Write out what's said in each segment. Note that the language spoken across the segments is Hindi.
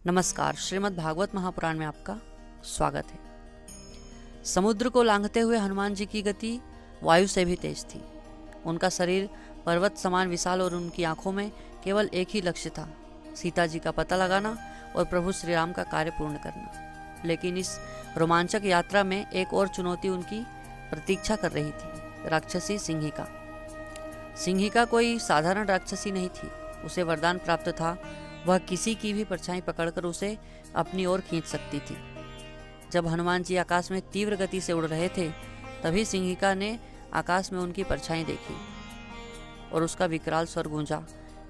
नमस्कार। श्रीमद् भागवत महापुराण में आपका स्वागत है। समुद्र को लांघते हुए हनुमान जी की गति वायु से भी तेज थी। उनका शरीर पर्वत समान विशाल और उनकी आंखों में केवल एक ही लक्ष्य था, सीता जी का पता लगाना और प्रभु श्री राम का कार्य पूर्ण करना। लेकिन इस रोमांचक यात्रा में एक और चुनौती उनकी प्रतीक्षा कर रही थी, राक्षसी सिंहिका। सिंहिका कोई साधारण राक्षसी नहीं थी। उसे वरदान प्राप्त था, वह किसी की भी परछाई पकड़कर उसे अपनी ओर खींच सकती थी। जब हनुमान जी आकाश में तीव्र गति से उड़ रहे थे, तभी सिंहिका ने आकाश में उनकी परछाई देखी और उसका विकराल स्वर गूंजा,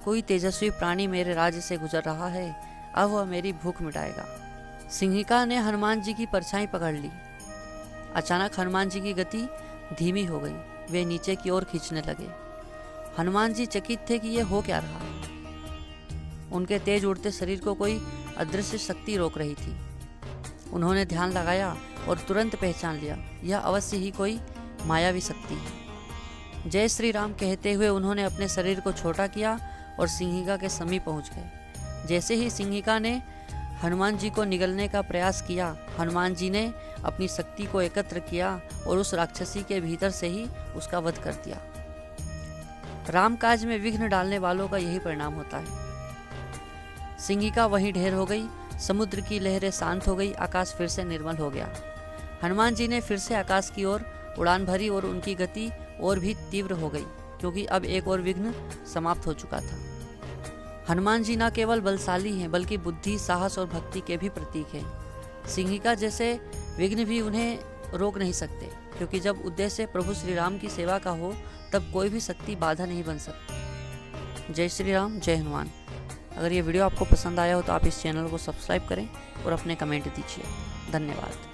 कोई तेजस्वी प्राणी मेरे राज्य से गुजर रहा है, अब वह मेरी भूख मिटाएगा। सिंहिका ने हनुमान जी की परछाई पकड़ ली। अचानक हनुमान जी की गति धीमी हो गई। वे नीचे की ओर खींचने लगे। हनुमान जी चकित थे कि यह हो क्या रहा है। उनके तेज उड़ते शरीर को कोई अदृश्य शक्ति रोक रही थी। उन्होंने ध्यान लगाया और तुरंत पहचान लिया, यह अवश्य ही कोई मायावी शक्ति है। जय श्री राम कहते हुए उन्होंने अपने शरीर को छोटा किया और सिंहिका के समीप पहुंच गए। जैसे ही सिंहिका ने हनुमान जी को निगलने का प्रयास किया, हनुमान जी ने अपनी शक्ति को एकत्र किया और उस राक्षसी के भीतर से ही उसका वध कर दिया। राम काज में विघ्न डालने वालों का यही परिणाम होता है। सिंहिका वहीं ढेर हो गई। समुद्र की लहरें शांत हो गई। आकाश फिर से निर्मल हो गया। हनुमान जी ने फिर से आकाश की ओर उड़ान भरी और उनकी गति और भी तीव्र हो गई, क्योंकि अब एक और विघ्न समाप्त हो चुका था। हनुमान जी न केवल बलशाली हैं, बल्कि बुद्धि, साहस और भक्ति के भी प्रतीक हैं। सिंहिका जैसे विघ्न भी उन्हें रोक नहीं सकते, क्योंकि जब उद्देश्य प्रभु श्री राम की सेवा का हो, तब कोई भी शक्ति बाधा नहीं बन सकती। जय श्री राम, जय हनुमान। अगर ये वीडियो आपको पसंद आया हो तो आप इस चैनल को सब्सक्राइब करें और अपने कमेंट दीजिए। धन्यवाद।